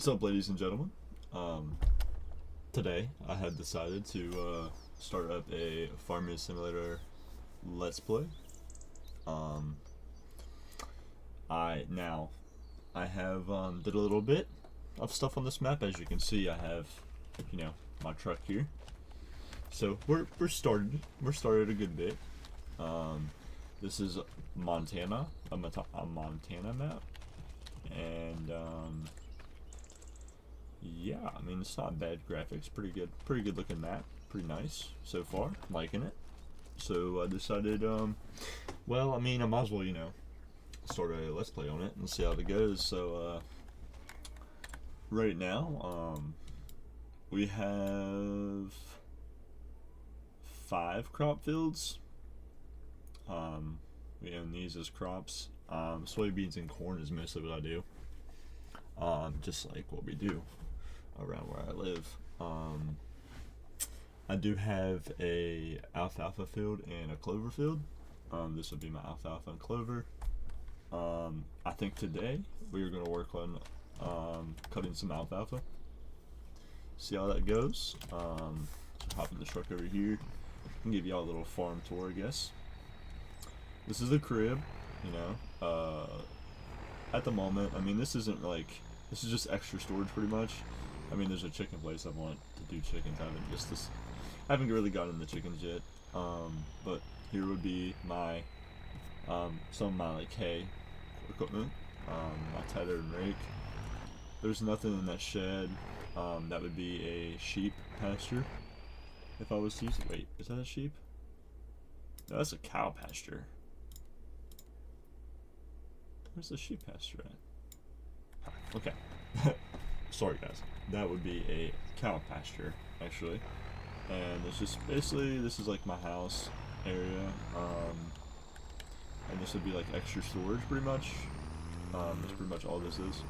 What's up, ladies and gentlemen? Um, Today I had decided to start up a farming simulator let's play. Um, I have did a little bit of stuff on this map. As you can see, I have my truck here. So we're started a good bit. This is Montana, a Montana map, and yeah, I mean, it's not bad graphics. Pretty good looking map. Pretty nice so far. Liking it. So I decided, well, I mean, I might as well, start a let's play on it and see how it goes. So right now, we have 5 crop fields. We own these as crops. Soybeans and corn is mostly what I do. Just like what we do around where I live. I do have a alfalfa field and a clover field. This would be my alfalfa and clover. I think today we are going to work on cutting some alfalfa. See how that goes. So hop in the truck over here. I can give y'all a little farm tour, I guess. This is the crib, at the moment. I mean, this is just extra storage pretty much. I mean, there's a chicken place I want to do chickens. I haven't really gotten the chickens yet. But here would be my some of my hay equipment, my tedder and rake. There's nothing in that shed. That would be a sheep pasture. If I was to use it, wait, is that a sheep? No, that's a cow pasture. Where's the sheep pasture at? Okay. Sorry guys. That would be a cow pasture, actually. And it's just basically, this is like my house area. And this would be like extra storage pretty much. That's pretty much all this is.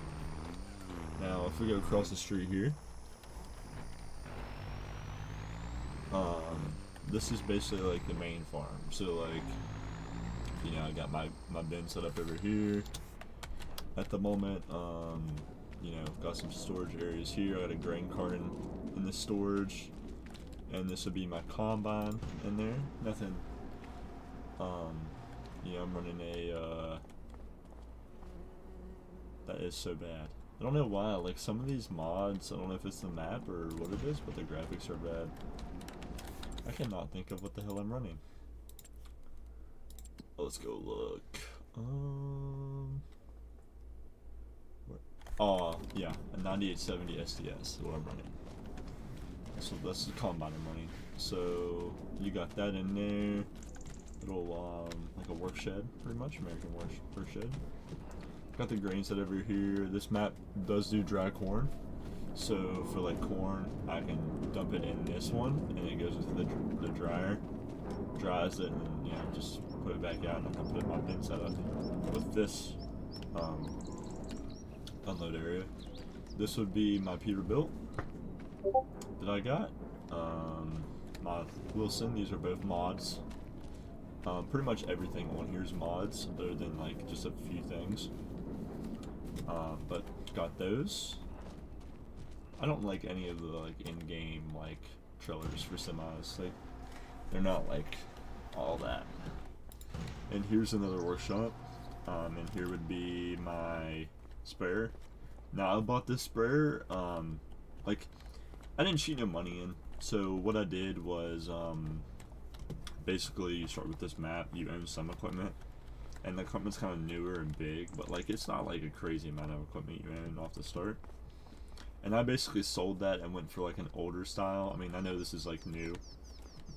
Now if we go across the street here, this is basically like the main farm. So like, I got my bin set up over here at the moment. Got some storage areas here. I got a grain carton in the storage, and this would be my combine in there. Nothing. I'm running a. That is so bad. I don't know why. Like some of these mods, I don't know if it's the map or what it is, but the graphics are bad. I cannot think of what the hell I'm running. Let's go look. Oh, yeah, a 9870 SDS is what I'm running. So that's the combine I'm running. So you got that in there. Little like a work shed, pretty much, American work shed. Got the grain set over here. This map does do dry corn. So for like corn, I can dump it in this one, and it goes into the dryer, dries it, and just put it back out, and I can put it in my bin setup with this unload area. This would be my Peterbilt that I got. My Wilson. These are both mods. Pretty much everything on here is mods, other than like just a few things. But got those. I don't like any of the like in-game like trailers for semis. Like they're not like all that. And here's another workshop. And here would be my sprayer. Now I bought this sprayer. Like I didn't cheat no money in. So what I did was basically you start with this map. You own some equipment, and the equipment's kind of newer and big, but like it's not like a crazy amount of equipment you own off the start. And I basically sold that and went for like an older style. I mean, I know this is like new,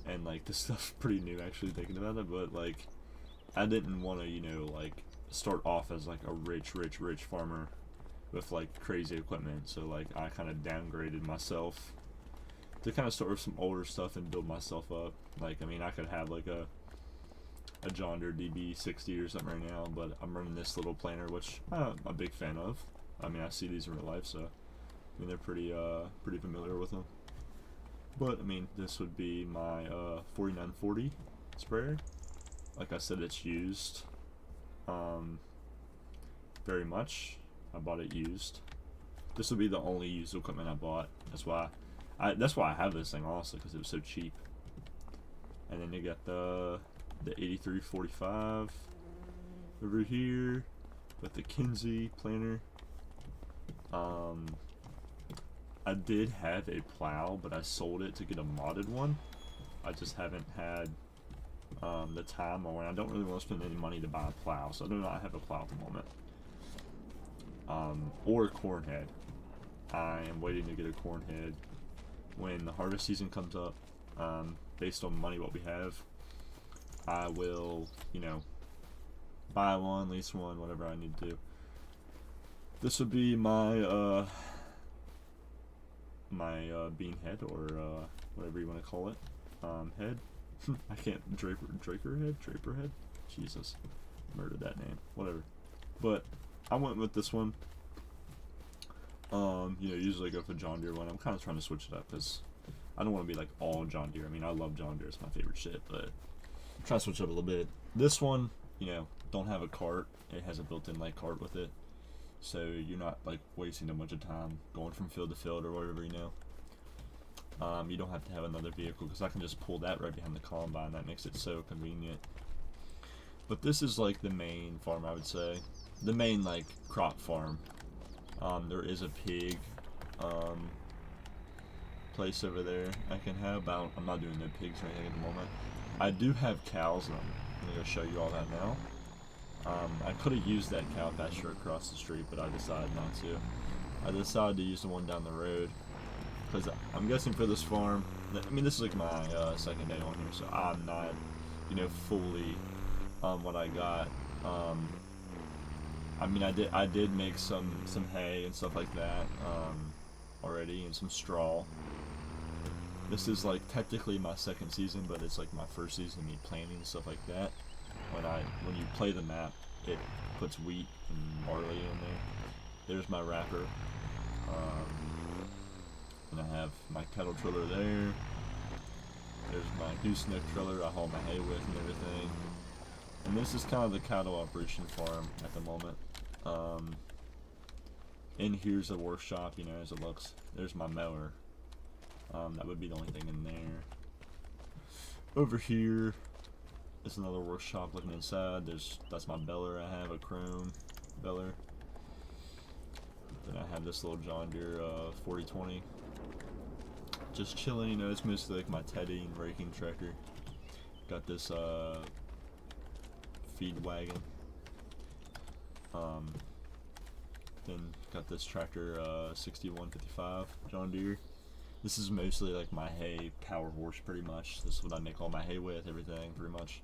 and like this stuff's pretty new actually thinking about it, but like I didn't want to, like start off as like a rich farmer with like crazy equipment. So like I kind of downgraded myself to kind of start with some older stuff and build myself up. Like, I mean, I could have like a John Deere DB60 or something right now, but I'm running this little planter, which I'm a big fan of. I mean, I see these in real life, so I mean, they're pretty familiar with them. But I mean, this would be my 4940 sprayer. Like I said, it's used very much. I bought it used. This will be the only used equipment I bought. That's why I have this thing honestly, because it was so cheap. And then you got the 8345 over here with the Kinsey planter. I did have a plow, but I sold it to get a modded one. I just haven't had the time, or I don't really want to spend any money to buy a plow, so I do not have a plow at the moment. Or a corn head. I am waiting to get a corn head when the harvest season comes up. Based on the money what we have, I will, you know, buy one, lease one, whatever I need to do. This would be my bean head, or whatever you want to call it, head. I can't, Draper head. Jesus, murdered that name. Whatever. But I went with this one. You know, usually I go for John Deere one. I'm kind of trying to switch it up because I don't want to be like all John Deere. I mean, I love John Deere; it's my favorite shit. But I'm trying to switch up a little bit. This one, you know, don't have a cart. It has a built-in like cart with it, so you're not like wasting a bunch of time going from field to field or whatever. You know. You don't have to have another vehicle because I can just pull that right behind the combine. That makes it so convenient. But this is like the main farm, I would say. The main like crop farm. There is a pig place over there I can have, but I'm not doing no pigs or anything at the moment. I do have cows, and I'm going to show you all that now. I could have used that cow pasture across the street, but I decided not to. I decided to use the one down the road. Because I'm guessing for this farm, I mean, this is like my second day on here, so I'm not, you know, fully what I got. I mean, I did make some hay and stuff like that already, and some straw. This is like technically my second season, but it's like my first season of me planting and stuff like that. When you play the map, it puts wheat and barley in there. There's my wrapper. And I have my cattle trailer there. There's my gooseneck trailer I haul my hay with and everything. And this is kind of the cattle operation farm at the moment. And here's a workshop, you know, as it looks. There's my mower. That would be the only thing in there. Over here is another workshop looking inside. That's my beller I have, a chrome beller. Then I have this little John Deere 4020. Just chilling, you know, it's mostly like my Teddy and raking tractor. Got this feed wagon. Then got this tractor 6155 John Deere. This is mostly like my hay power horse, pretty much. This is what I make all my hay with, everything, pretty much.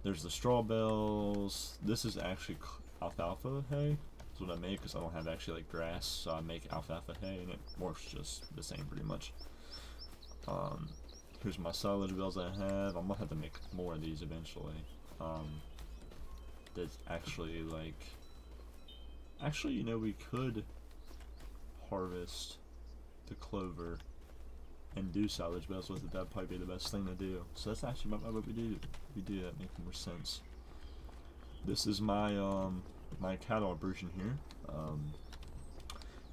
There's the straw bales. This is actually alfalfa hay. That's what I make because I don't have actually like grass, so I make alfalfa hay and it works just the same pretty much. Here's my silage bales I have. I'm gonna have to make more of these eventually. That's actually like, you know, we could harvest the clover and do silage bales with it. That'd probably be the best thing to do. So that's actually what we do. That makes more sense. This is my my cattle operation here.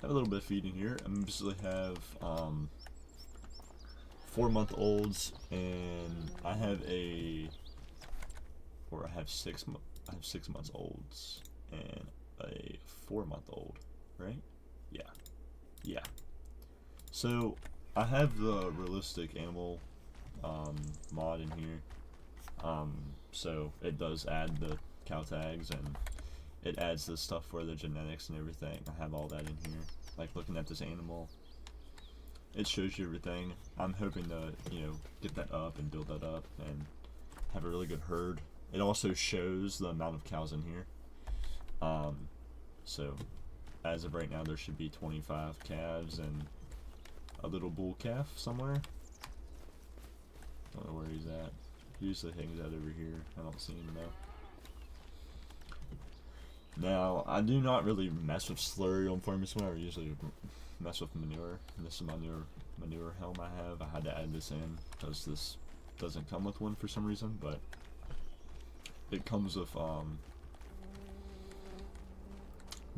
Have a little bit of feed in here. I usually have 4-month-olds, and I have 6 months olds and a 4-month-old, right? Yeah. So I have the realistic animal mod in here. So it does add the cow tags, and it adds the stuff for the genetics and everything. I have all that in here. Like looking at this animal, it shows you everything. I'm hoping to, you know, get that up and build that up and have a really good herd. It also shows the amount of cows in here. So as of right now, there should be 25 calves and a little bull calf somewhere. Don't know where he's at. He usually hangs out over here. I don't see him though. Now, I do not really mess with slurry on farming swim. I usually mess with manure. And this is my manure helm I have. I had to add this in because this doesn't come with one for some reason, but it comes with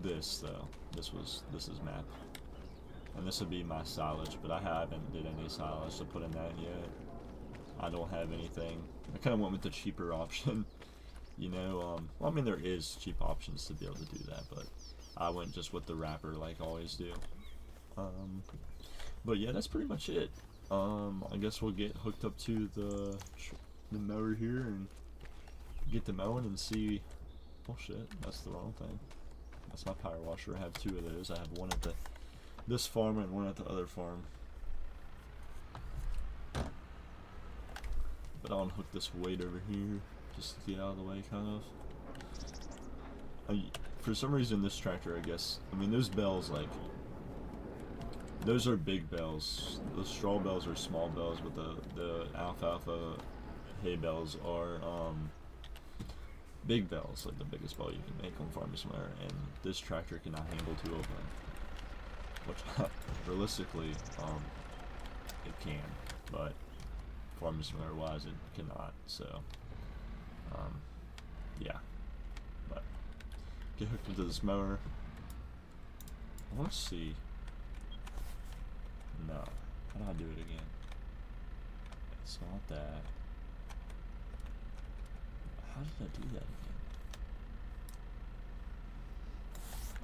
this though. This is map. And this would be my silage, but I haven't did any silage to put in that yet. I don't have anything. I kind of went with the cheaper option, you know. Well, I mean, there is cheap options to be able to do that, but I went just with the wrapper like I always do. But yeah, that's pretty much it. I guess we'll get hooked up to the mower here and get the mowing and see. Oh shit, that's the wrong thing. That's my power washer. I have two of those. I have one at this farm and one at the other farm. But I'll unhook this weight over here just to get out of the way, kind of. For some reason, this tractor, I guess, I mean, those bales, like, those are big bales. The straw bales are small bales, but the alfalfa hay bales are big bales, like the biggest bale you can make on farm somewhere. And this tractor cannot handle two of them, which realistically, it can, but farm somewhere wise it cannot. So, yeah. But get hooked into this mower. I want to see. No. How do I do it again? It's not that. How did I do that again?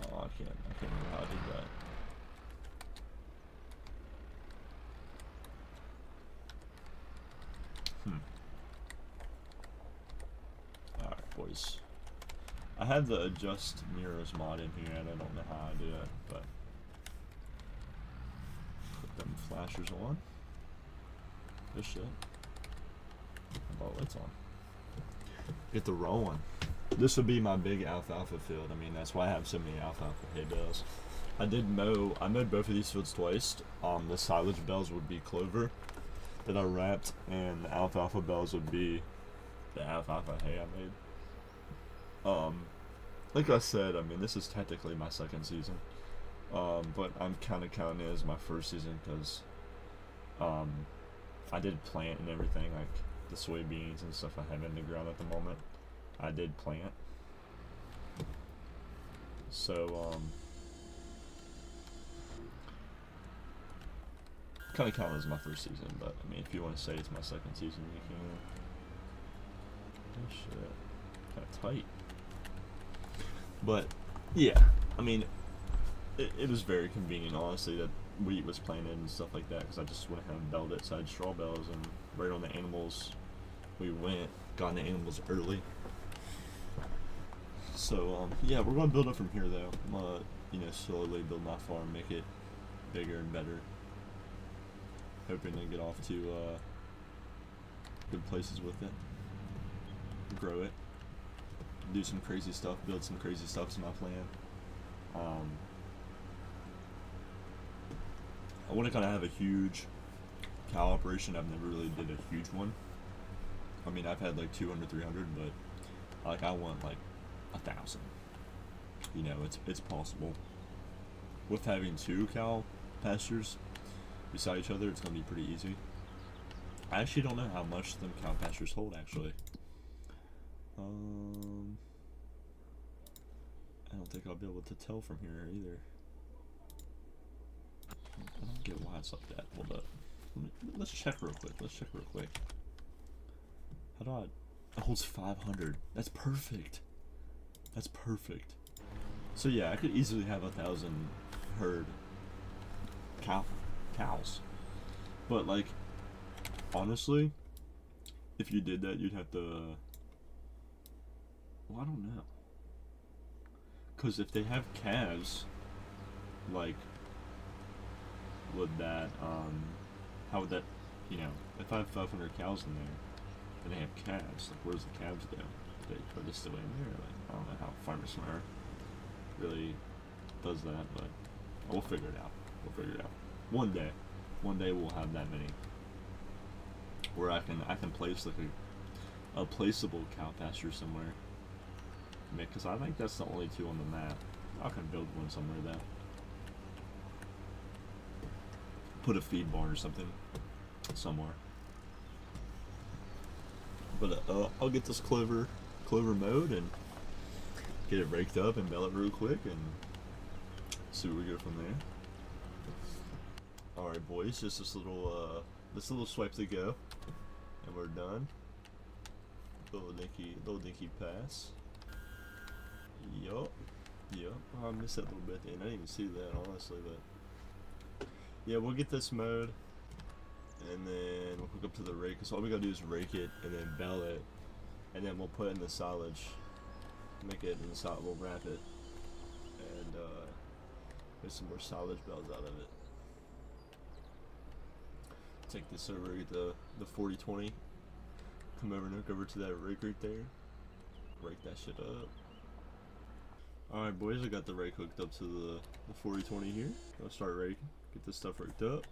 Oh, I can't remember how I did that. Alright, boys. I have the adjust mirrors mod in here and I don't know how I do it, but put them flashers on. This shit. How about lights on? Get the rolling. This would be my big alfalfa field. I mean, that's why I have so many alfalfa hay bales. I mowed both of these fields twice. The silage bales would be clover that I wrapped, and the alfalfa bales would be the alfalfa hay I made. Like I said, I mean, this is technically my second season, but I'm kind of counting it as my first season because I did plant and everything, like the soybeans and stuff I have in the ground at the moment. I did plant, so kind of count it as my first season. But I mean, if you want to say it's my second season, you can. Oh shit, kind of tight. But yeah, I mean, it was very convenient, honestly, that wheat was planted and stuff like that, because I just went ahead and belted it, so I had straw bales, and right on the animals we went, got the animals early. So yeah, we're gonna build up from here though. I'm gonna, you know, slowly build my farm, make it bigger and better, hoping to get off to good places with it, grow it, do some crazy stuff, build some crazy stuff is my plan. I want to kind of have a huge cow operation. I've never really did a huge one. I mean, I've had like 200, 300, but like I want like 1,000. You know, it's possible. With having 2 cow pastures beside each other, it's gonna be pretty easy. I actually don't know how much them cow pastures hold actually. I don't think I'll be able to tell from here either. I don't get why it's like that. Hold up. Let's check real quick. How do I... It holds 500. That's perfect. So yeah, I could easily have 1,000 herd cows. But like, honestly, if you did that, you'd have to... Well, I don't know. Because if they have calves, like, would that, how would that, you know, if I have 500 cows in there, and they have calves, like, where's the calves go? They put this away in there, like, I don't know how Farmer Smart really does that, but we'll figure it out. One day we'll have that many, where I can place, like, a placeable cow pasture somewhere. Because I think that's the only 2 on the map. I can build one somewhere though. Put a feed barn or something somewhere. But I'll get this clover mowed and get it raked up and bale it real quick and see where we go from there. Alright boys, just this little swipe to go and we're done. Little dinky pass. Yup. Oh, I missed that little bit at the end. I didn't even see that honestly, but yeah, we'll get this mowed and then we'll hook up to the rake, because all we gotta do is rake it and then bale it, and then we'll put it in the silage, make it in the silage, we'll wrap it and get some more silage bales out of it. Take this over, get the 40-20, come over and hook over to that rake right there, rake that shit up. Alright boys, I got the rake hooked up to the 40-20 here. I'll start raking, get this stuff raked up.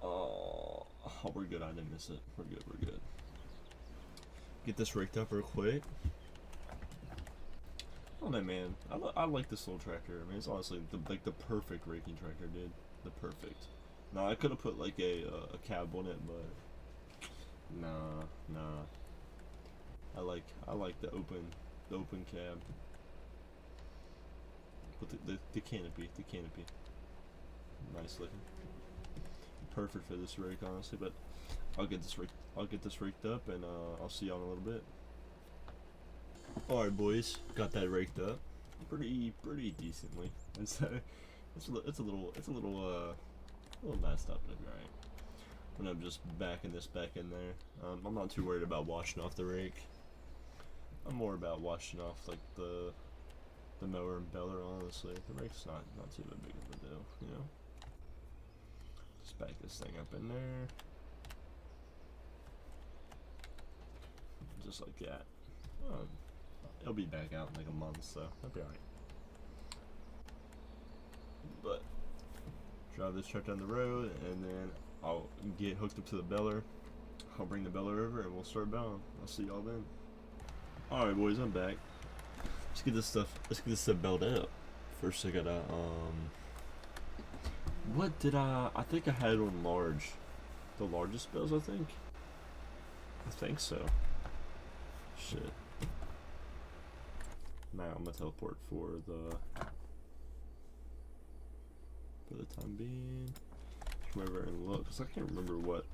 Oh, we're good, I didn't miss it. We're good. Get this raked up real quick. Oh no man, I like this little tractor. I mean, it's honestly the perfect raking tractor, dude. The perfect. Now I could have put like a cab on it, but nah. I like the open cab. But the canopy, nice looking. Perfect for this rake, honestly. But I'll get this raked up, and I'll see y'all in a little bit. Alright boys, got that raked up pretty decently. And so it's a little messed up, but right. And I'm just backing this back in there. I'm not too worried about washing off the rake. I'm more about washing off like the mower and baler, honestly. The rake's not too big of a deal, you know. Just back this thing up in there. Just like that. It'll be back out in like a month, so that'll be alright. But drive this truck down the road, and then I'll get hooked up to the baler. I'll bring the baler over, and we'll start baling. I'll see y'all then. Alright boys, I'm back. Let's get this stuff baled out. First I gotta what did I think I had on large. The largest bales, I think so. Shit. Now I'm gonna teleport for the time being. Come over and look, cause I can't remember what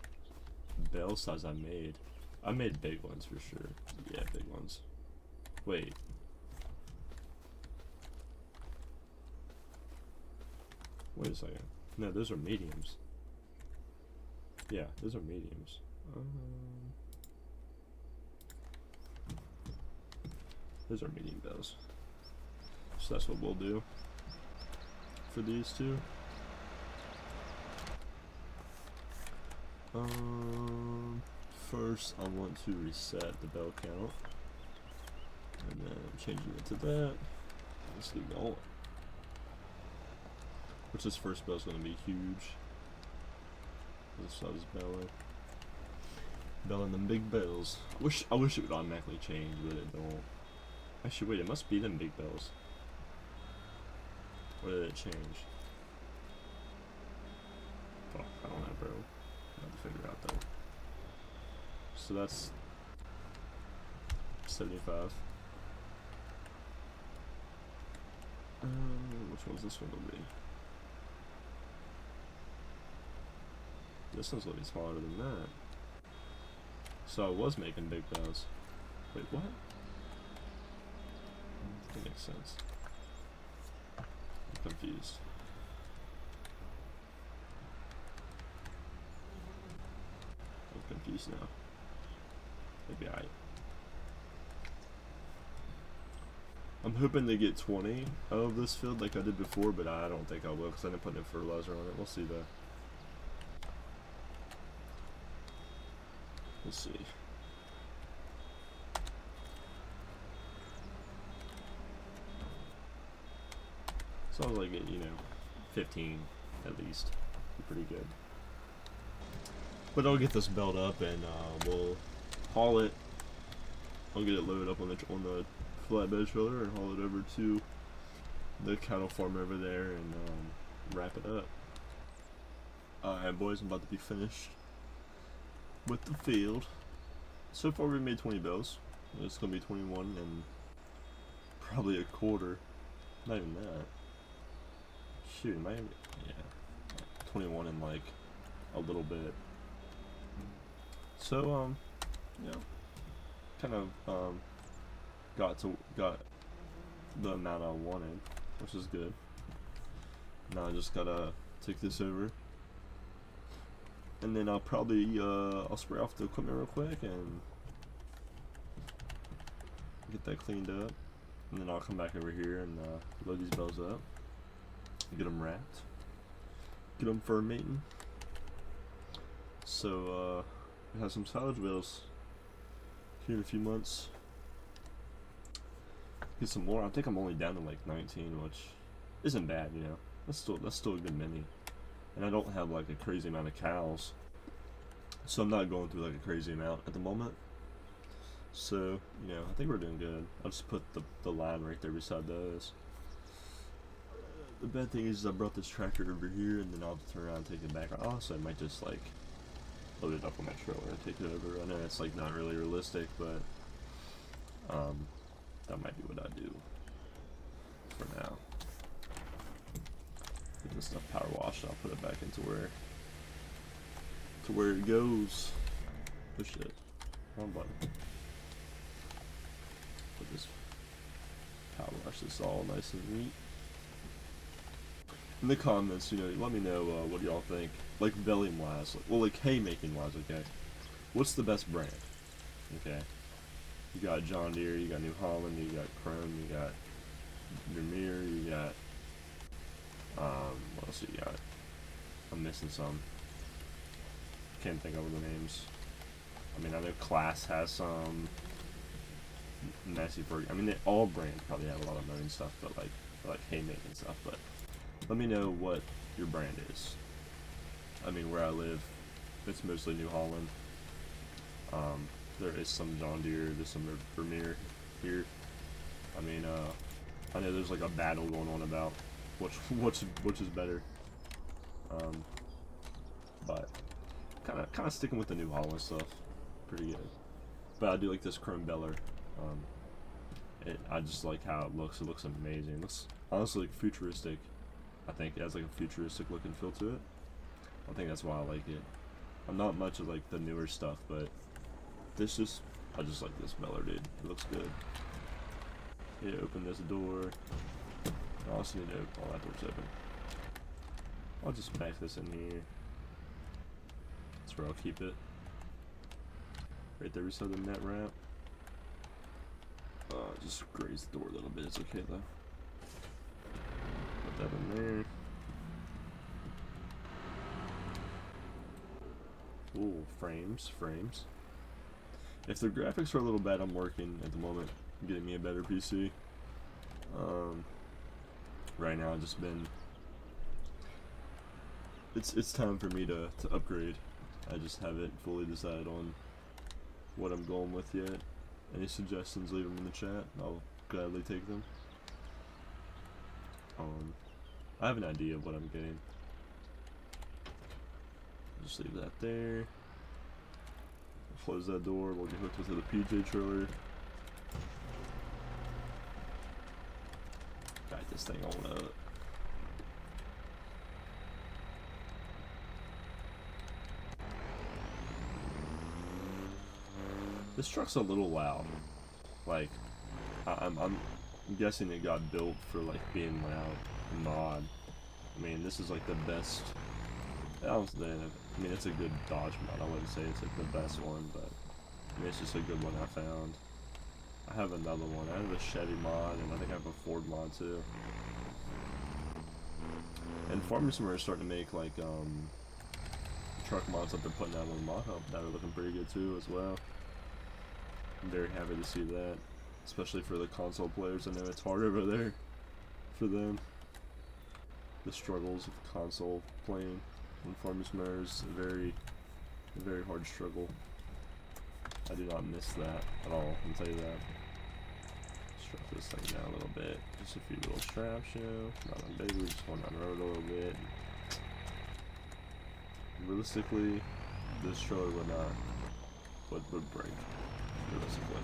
bale size I made. I made big ones for sure. Yeah, big ones. Wait. Wait a second. No, those are mediums. Yeah, those are mediums. Those are medium bales. So that's what we'll do for these two. First I want to reset the bell count, and then I'm changing it to that. Let's keep going. Which this first bell is going to be huge. This I was belling them big bells. I wish it would automatically change, but it don't. Actually, wait, it must be them big bells. Or did it change? Oh, I don't know, bro. I have to figure out though. So that's 75. Which one's this one gonna be? This one's gonna be smaller than that. So I was making big bells. Wait, what? That makes sense. I'm confused. I'm confused now. Maybe I'm hoping to get 20 of this field like I did before, but I don't think I will because I didn't put any fertilizer on it. We'll see though. We'll see. Sounds like it, 15 at least. Be pretty good. But I'll get this belt up and we'll haul it. I'll get it loaded up on the flatbed trailer and haul it over to the cattle farm over there and wrap it up. Alright boys, I'm about to be finished with the field. So far we made 20 bales. It's gonna be 21 and probably a quarter. Not even that. Shoot, am I even, yeah, 21 in like a little bit. So you know, kind of got the amount I wanted, which is good. Now I just gotta take this over, and then I'll probably I'll spray off the equipment real quick and get that cleaned up, and then I'll come back over here and load these bales up, get them wrapped, get them fermenting. So we have some silage bales here in a few months. Get some more. I think I'm only down to like 19, which isn't bad, you know. That's still a good many. And I don't have like a crazy amount of cows, so I'm not going through like a crazy amount at the moment. So, you know, I think we're doing good. I'll just put the line right there beside those. The bad thing is I brought this tractor over here, and then I'll turn around and take it back. Also, I might just like load it up on my trailer and take it over. I know it's like not really realistic, but that might be what I do for now. Get this stuff power washed, I'll put it back into where it goes. Push it. Wrong button. Put this power wash this all nice and neat. In the comments, you know, let me know what y'all think. Like belly wise, like haymaking wise, okay? What's the best brand? Okay. You got John Deere, you got New Holland, you got Chrome, you got Vermeer, you got what else you got? I'm missing some. Can't think of the names. I mean, I know Class has some. Massey Berg. I mean, they all brands probably have a lot of mowing stuff, but like haymaking stuff. But let me know what your brand is. I mean, where I live, it's mostly New Holland. There is some John Deere, there's some Vermeer here. I mean, I know there's like a battle going on about which is better. But kind of sticking with the New Holland stuff, pretty good. But I do like this chrome beller. I just like how it looks. It looks amazing. It looks honestly like futuristic. I think it has like a futuristic look and feel to it. I think that's why I like it. I'm not much of like the newer stuff, but I just like this beller, dude. It looks good. Yeah, open this door. I also need to open all that door's open. I'll just back this in here. That's where I'll keep it. Right there beside the net wrap. Just graze the door a little bit. It's okay though. Put that in there. Ooh, frames. If the graphics are a little bad, I'm working at the moment, getting me a better PC. Right now, I've just been. It's time for me to upgrade. I just haven't fully decided on what I'm going with yet. Any suggestions, leave them in the chat. I'll gladly take them. I have an idea of what I'm getting. Just leave that there. Close that door. We'll get hooked into the PJ trailer. Got this thing on up. This truck's a little loud. Like, I'm guessing it got built for like being loud mod. I mean, this is like the best. I mean, it's a good Dodge mod. I wouldn't say it's like the best one, but I mean, it's just a good one I found. I have another one. I have a Chevy mod, and I think I have a Ford mod too. And Farmers are starting to make like truck mods that they're putting out on the mod hub that are looking pretty good too as well. I'm very happy to see that, especially for the console players. I know it's hard over there for them. The struggles of console playing on Farmers Mowers, a very hard struggle. I do not miss that at all, I can tell you that. Strap this thing down a little bit. Just a few little straps, you know. Nothing big, we're just going down the road a little bit. Realistically, this trailer would break. Realistically.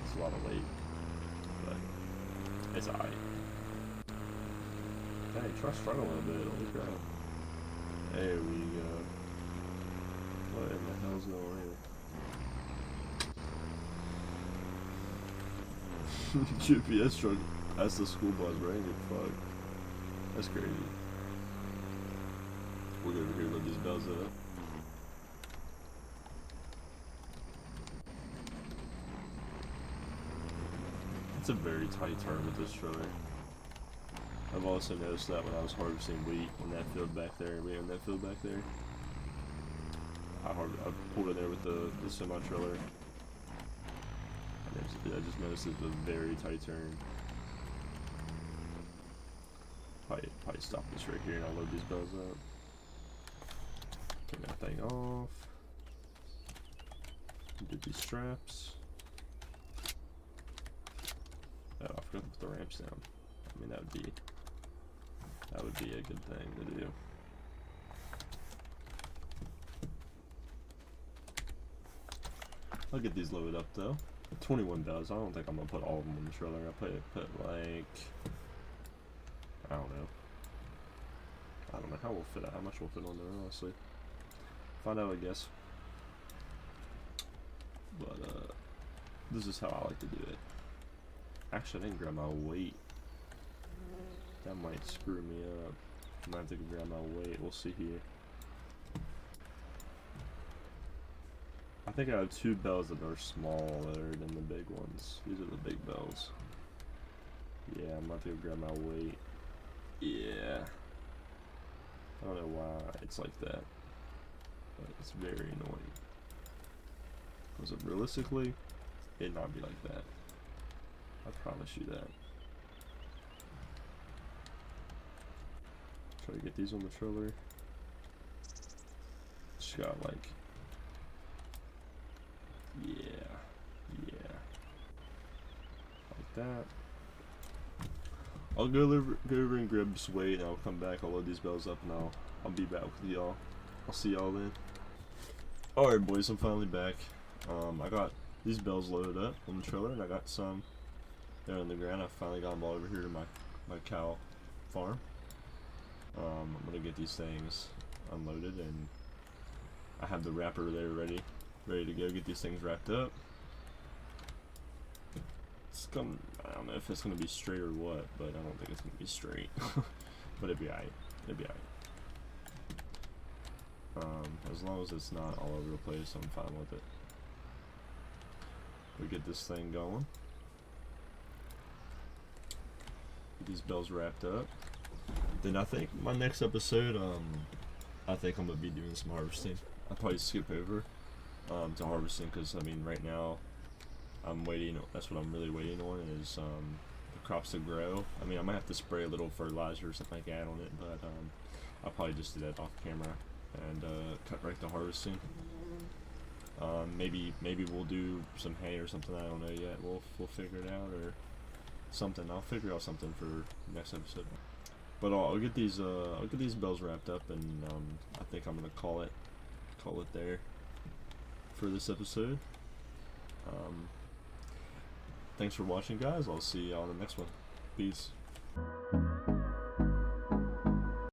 It's a lot of weight, but It's alright. Dang, trust run a little bit. Holy crap. There we go. What in the hell's going on here? GPS truck. That's the school bus, right? Fuck. That's crazy. We'll go over here, load these bells up. It's a very tight turn with this trailer. I've also noticed that when I was harvesting wheat in that field back there, I pulled in there with the semi trailer. And I just noticed it's a very tight turn. Probably stop this right here and I'll load these bells up. Turn that thing off. Do these straps. Oh, I forgot to put the ramps down. I mean, that would be a good thing to do. I'll get these loaded up though. 21 bells. I don't think I'm gonna put all of them on the trailer. I'll put like, I don't know how we'll fit. How much we'll fit on there, honestly. Find out, I guess. But this is how I like to do it. Actually, I didn't grab my weight. That might screw me up. I might have to grab my weight. We'll see here. I think I have 2 bells that are smaller than the big ones. These are the big bells. Yeah, I'm about to go grab my weight. Yeah. I don't know why it's like that, but it's very annoying. Because realistically, it'd not be like that. I promise you that. Try to get these on the trailer. Just got like, yeah, like that. I'll go over and grab some weight, and I'll come back. I'll load these bells up, and I'll be back with y'all. I'll see y'all then. All right, boys, I'm finally back. I got these bells loaded up on the trailer, and I got some there on the ground. I finally got them all over here to my cow farm. I'm gonna get these things unloaded, and I have the wrapper there ready to go. Get these things wrapped up. I don't know if it's gonna be straight or what, but I don't think it's gonna be straight. But it'd be alright. As long as it's not all over the place, I'm fine with it. We get this thing going. Get these bells wrapped up. Then I think my next episode, I think I'm gonna be doing some harvesting. I'll probably skip over to harvesting, because I mean right now I'm waiting. That's what I'm really waiting on, is the crops to grow. I mean, I might have to spray a little fertilizer or something like that on it, but I'll probably just do that off camera and cut right to harvesting. Maybe we'll do some hay or something. I don't know yet. We'll figure it out, or something. I'll figure out something for next episode. But I'll get these bells wrapped up, and I think I'm gonna call it there for this episode. Thanks for watching, guys. I'll see you on the next one. Peace.